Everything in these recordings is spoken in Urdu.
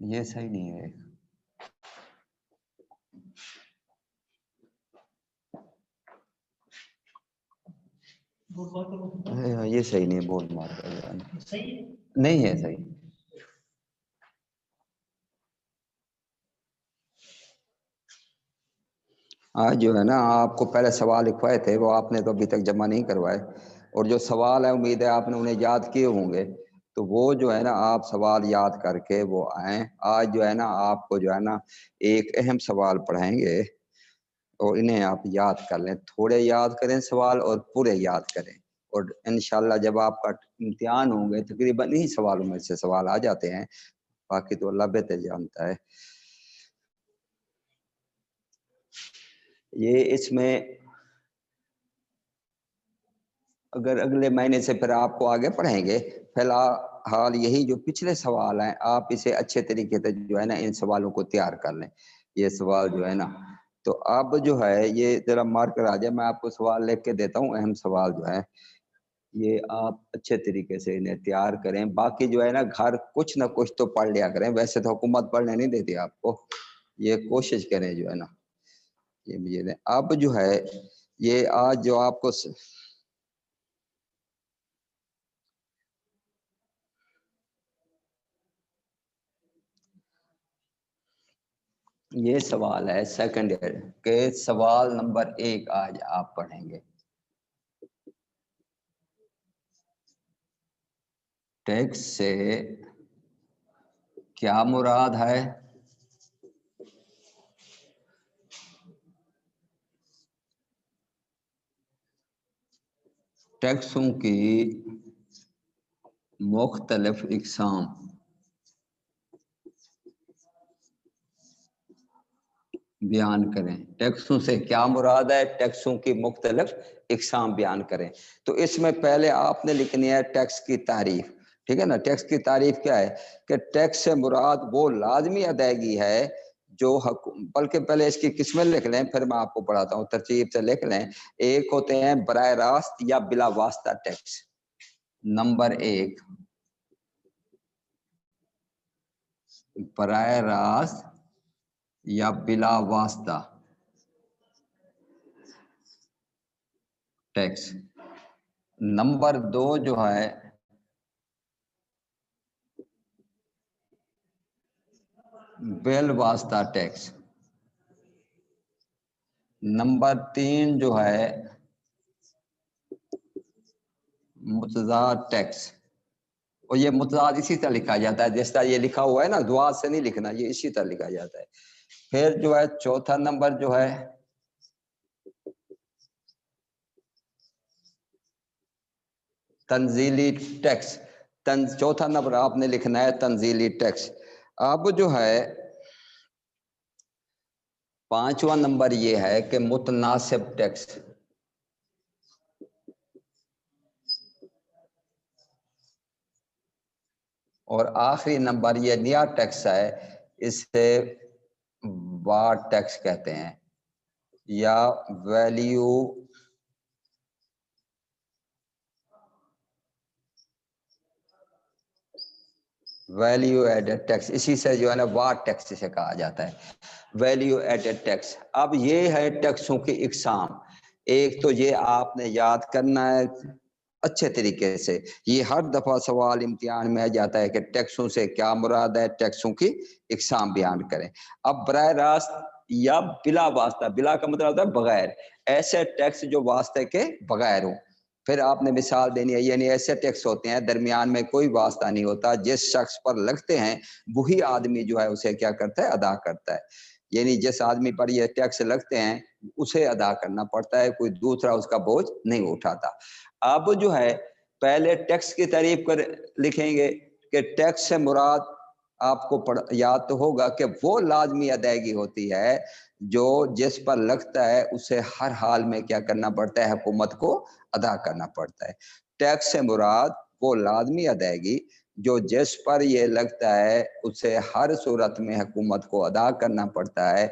یہ صحیح نہیں ہے. یہ صحیح نہیں ہے، بول مار نہیں ہے صحیح. آج جو ہے نا آپ کو پہلے سوال لکھوائے تھے وہ آپ نے تو ابھی تک جمع نہیں کروائے، اور جو سوال ہے امید ہے آپ نے انہیں یاد کیے ہوں گے، تو وہ جو ہے نا آپ سوال یاد کر کے وہ آئیں. آج جو ہے نا آپ کو جو ہے نا ایک اہم سوال پڑھائیں گے اور انہیں آپ یاد کر لیں، تھوڑے یاد کریں سوال اور پورے یاد کریں، اور انشاءاللہ جب آپ کا امتحان ہوں گے تقریباً انہی سوالوں میں سے سوال آ جاتے ہیں، باقی تو اللہ بہتر جانتا ہے. یہ اس میں اگر اگلے مہینے سے پھر آپ کو آگے پڑھیں گے، فی الحال یہی جو پچھلے سوال ہیں آپ اسے اچھے طریقے سے جو ہے نا ان سوالوں کو تیار کر لیں. یہ سوال جو ہے نا تو اب جو ہے یہ ذرا مارک کر آ جائے، میں آپ کو سوال لکھ کے دیتا ہوں، اہم سوال جو ہے یہ آپ اچھے طریقے سے انہیں تیار کریں. باقی جو ہے نا گھر کچھ نہ کچھ تو پڑھ لیا کریں، ویسے تو حکومت پڑھنے نہیں دیتی آپ کو، یہ کوشش کریں جو ہے نا یہ مجھے دیں. اب جو ہے یہ آج جو آپ کو یہ سوال ہے سیکنڈ ایئر کے، سوال نمبر 1 آج آپ پڑھیں گے. ٹیکس سے کیا مراد ہے؟ ٹیکسوں کی مختلف اقسام. بیان کریں. ٹیکسوں سے کیا مراد ہے؟ ٹیکسوں کی مختلف اقسام بیان کریں. تو اس میں پہلے آپ نے لکھنی ہے ٹیکس کی تعریف. ٹھیک ہے نا؟ ٹیکس کی تعریف کیا ہے کہ ٹیکس سے مراد وہ لازمی ادائیگی ہے جو بلکہ پہلے اس کی قسمیں لکھ لیں پھر میں آپ کو پڑھاتا ہوں، ترتیب سے لکھ لیں. ایک ہوتے ہیں براہ راست یا بلا واسطہ ٹیکس. نمبر 1 براہ راست یا بلا واسطہ ٹیکس. نمبر 2 جو ہے بل واسطہ ٹیکس. نمبر 3 جو ہے متضاد ٹیکس. اور یہ متضاد اسی طرح لکھا جاتا ہے جس طرح یہ لکھا ہوا ہے نا، دعا سے نہیں لکھنا، یہ اسی طرح لکھا جاتا ہے. پھر جو ہے چوتھا نمبر جو ہے تنزیلی ٹیکس. چوتھا نمبر آپ نے لکھنا ہے تنزیلی ٹیکس. اب جو ہے پانچواں نمبر یہ ہے کہ متناسب ٹیکس. اور آخری نمبر یہ نیا ٹیکس ہے، اسے واٹ ٹیکس کہتے ہیں یا ویلیو ایڈڈ ٹیکس. اسی سے جو ہے نا واٹ ٹیکس سے کہا جاتا ہے، ویلیو ایڈڈ ٹیکس. اب یہ ہے ٹیکسوں کی اقسام. ایک تو یہ آپ نے یاد کرنا ہے اچھے طریقے سے، یہ ہر دفعہ سوال امتحان میں آ جاتا ہے کہ ٹیکسوں سے کیا مراد ہے، ٹیکسوں کی اقسام بیان کریں. اب براہ راست یا بلا واسطہ، بلا کا مطلب ہوتا ہے بغیر، ایسے ٹیکس جو واسطے کے بغیر ہوں. پھر آپ نے مثال دینی ہے، یعنی ایسے ٹیکس ہوتے ہیں درمیان میں کوئی واسطہ نہیں ہوتا، جس شخص پر لگتے ہیں وہی آدمی جو ہے اسے کیا کرتا ہے، ادا کرتا ہے. یعنی جس آدمی پر یہ ٹیکس لگتے ہیں اسے ادا کرنا پڑتا ہے، کوئی دوسرا اس کا بوجھ نہیں اٹھاتا. اب جو ہے پہلے ٹیکس کی تعریف کر لکھیں گے کہ ٹیکس سے مراد آپ کو یاد تو ہوگا کہ وہ لازمی ادائیگی ہوتی ہے جو جس پر لگتا ہے اسے ہر حال میں کیا کرنا پڑتا ہے، حکومت کو ادا کرنا پڑتا ہے. ٹیکس سے مراد وہ لازمی ادائیگی جو جس پر یہ لگتا ہے اسے ہر صورت میں حکومت کو ادا کرنا پڑتا ہے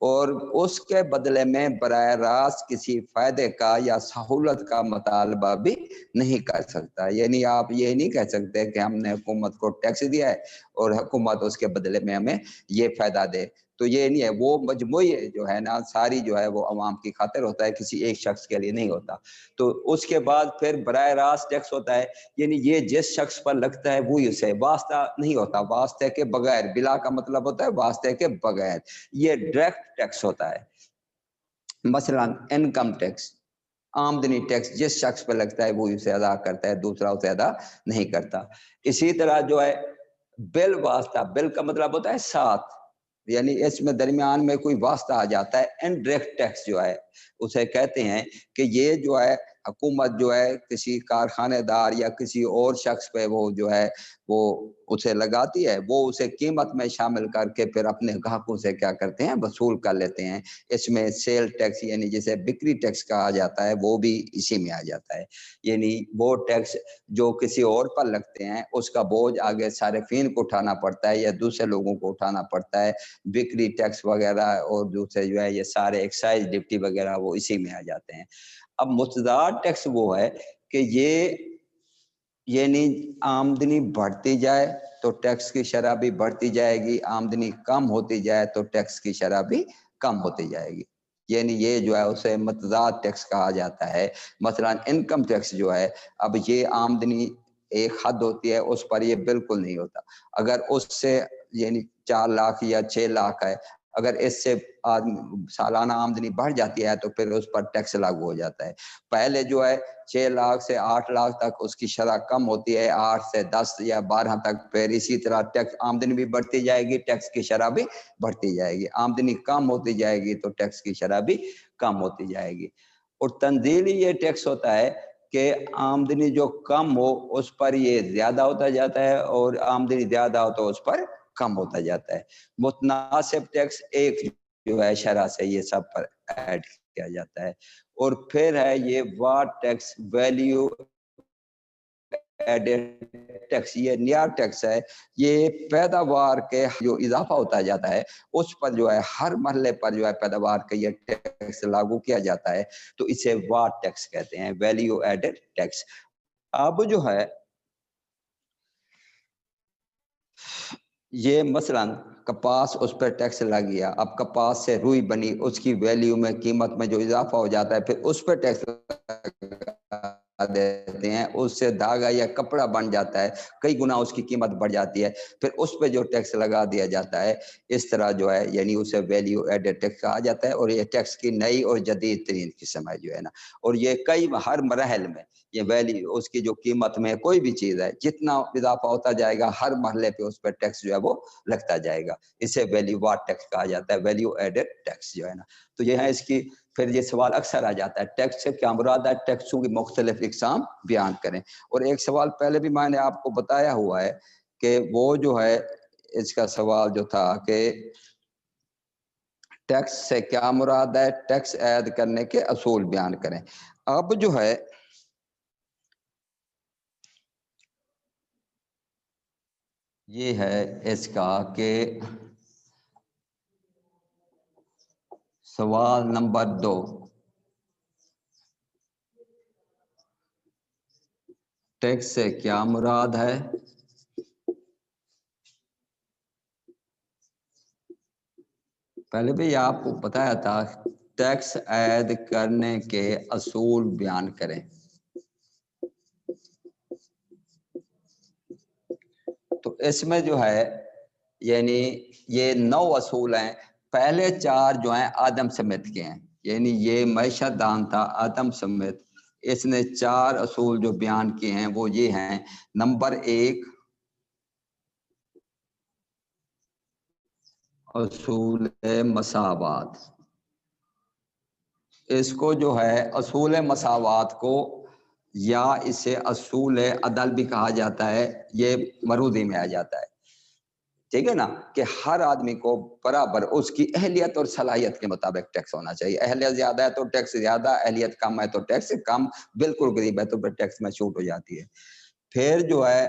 اور اس کے بدلے میں براہ راست کسی فائدے کا یا سہولت کا مطالبہ بھی نہیں کر سکتا. یعنی آپ یہ نہیں کہہ سکتے کہ ہم نے حکومت کو ٹیکس دیا ہے اور حکومت اس کے بدلے میں ہمیں یہ فائدہ دے. تو یہ نہیں ہے، وہ مجموعی جو ہے نا ساری جو ہے وہ عوام کی خاطر ہوتا ہے، کسی ایک شخص کے لیے نہیں ہوتا. تو اس کے بعد پھر براہ راست ٹیکس ہوتا ہے، یعنی یہ جس شخص پر لگتا ہے وہی اسے، واسطہ نہیں ہوتا، واسطے کے بغیر. بلا کا مطلب ہوتا ہے واسطے کے بغیر. یہ ڈائریکٹ ٹیکس ہوتا ہے. مثلا انکم ٹیکس، آمدنی ٹیکس جس شخص پہ لگتا ہے وہی اسے ادا کرتا ہے، دوسرا اسے ادا نہیں کرتا. اسی طرح جو ہے بل واسطہ، بل کا مطلب ہوتا ہے ساتھ، یعنی اس میں درمیان میں کوئی واسطہ آ جاتا ہے. انڈائریکٹ ٹیکس جو ہے اسے کہتے ہیں کہ یہ جو ہے حکومت جو ہے کسی کارخانے دار یا کسی اور شخص پہ وہ جو ہے وہ اسے لگاتی ہے، وہ اسے قیمت میں شامل کر کے پھر اپنے گاہکوں سے کیا کرتے ہیں، وصول کر لیتے ہیں. اس میں سیل ٹیکس یعنی جسے بکری ٹیکس کہا جاتا ہے وہ بھی اسی میں آ جاتا ہے. یعنی وہ ٹیکس جو کسی اور پر لگتے ہیں اس کا بوجھ آگے صارفین کو اٹھانا پڑتا ہے یا دوسرے لوگوں کو اٹھانا پڑتا ہے. بکری ٹیکس وغیرہ اور دوسرے جو ہے یہ سارے ایکسائز ڈپٹی وغیرہ وہ اسی میں آ جاتے ہیں. اب متضاد ٹیکس وہ ہے کہ یہ یعنی آمدنی بڑھتی جائے تو ٹیکس کی شرح بھی بڑھتی جائے گی، آمدنی کم ہوتی جائے تو ٹیکس کی شرح بھی کم ہوتی جائے گی. یعنی یہ جو ہے اسے متضاد ٹیکس کہا جاتا ہے. مثلا انکم ٹیکس جو ہے، اب یہ آمدنی ایک حد ہوتی ہے اس پر یہ بالکل نہیں ہوتا. اگر اس سے یعنی 4 لاکھ یا 6 لاکھ ہے، اگر اس سے سالانہ آمدنی بڑھ جاتی ہے تو پھر اس پر ٹیکس لاگو ہو جاتا ہے. پہلے جو ہے 6 لاکھ سے 8 لاکھ تک اس کی شرح کم ہوتی ہے، 8 سے 10 یا 12 تک. پھر اسی طرح ٹیکس آمدنی بھی بڑھتی جائے گی، ٹیکس کی شرح بھی بڑھتی جائے گی. آمدنی کم ہوتی جائے گی تو ٹیکس کی شرح بھی کم ہوتی جائے گی. اور تنزیلی یہ ٹیکس ہوتا ہے کہ آمدنی جو کم ہو اس پر یہ زیادہ ہوتا جاتا ہے اور آمدنی زیادہ ہو تو اس پر کم ہوتا جاتا ہے. متناسب ٹیکس ایک جو ہے شرح سے یہ سب پر ایڈ کیا جاتا ہے. اور پھر ہے یہ VAT tax, value added tax. یہ نیا ٹیکس ہے، یہ پیداوار کے جو اضافہ ہوتا جاتا ہے اس پر جو ہے ہر مرحلے پر جو ہے پیداوار کا یہ ٹیکس لاگو کیا جاتا ہے، تو اسے واٹ ٹیکس کہتے ہیں، ویلیو ایڈڈ ٹیکس. اب جو ہے یہ مثلا کپاس، اس پر ٹیکس لگ گیا. اب کپاس سے روئی بنی، اس کی ویلیو میں قیمت میں جو اضافہ ہو جاتا ہے پھر اس پر ٹیکس دیتے ہیں. اس سے دھاگا یا کپڑا بن جاتا ہے، کئی گنا اس کی قیمت بڑھ جاتی ہے، پھر اس پہ جو ٹیکس لگا دیا جاتا ہے. اس طرح جو ہے یعنی اسے ویلیو ایڈڈ ٹیکس کہا جاتا ہے. اور یہ ٹیکس کی نئی اور جدید ترین قسم ہے جو ہے نا. اور یہ کئی ہر مراحل میں یہ ویلیو اس کی جو قیمت میں کوئی بھی چیز ہے جتنا اضافہ ہوتا جائے گا ہر مرحلے پہ اس پہ ٹیکس جو ہے وہ لگتا جائے گا. اسے ویلیو واٹ ٹیکس کہا جاتا ہے، ویلیو ایڈڈ ٹیکس جو ہے نا. تو یہ ہے اس کی. پھر یہ سوال اکثر آ جاتا ہے ٹیکس سے کیا مراد ہے، ٹیکسوں کی مختلف اقسام بیان کریں. اور ایک سوال پہلے بھی میں نے آپ کو بتایا ہوا ہے کہ وہ جو ہے اس کا سوال جو تھا کہ ٹیکس سے کیا مراد ہے، ٹیکس عائد کرنے کے اصول بیان کریں. اب جو ہے یہ ہے اس کا کہ سوال نمبر 2، ٹیکس سے کیا مراد ہے. پہلے بھی آپ کو بتایا تھا ٹیکس عائد کرنے کے اصول بیان کریں. تو اس میں جو ہے یعنی یہ 9 اصول ہیں. پہلے 4 جو ہیں آدم سمتھ کے ہیں، یعنی یہ معیشت دان تھا آدم سمتھ. اس نے 4 اصول جو بیان کیے ہیں وہ یہ ہیں. نمبر 1 اصول مساوات. اس کو جو ہے اصول مساوات کو یا اسے اصول عدل بھی کہا جاتا ہے، یہ مرودی میں آ جاتا ہے. ٹھیک ہے نا، کہ ہر آدمی کو برابر اس کی اہلیت اور صلاحیت کے مطابق ٹیکس ہونا چاہیے. اہلیت زیادہ ہے تو ٹیکس زیادہ، اہلیت کم ہے تو ٹیکس کم، بالکل غریب ہے تو پھر ٹیکس میں چھوٹ ہو جاتی ہے. پھر جو ہے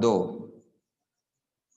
2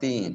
3,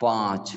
5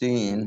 3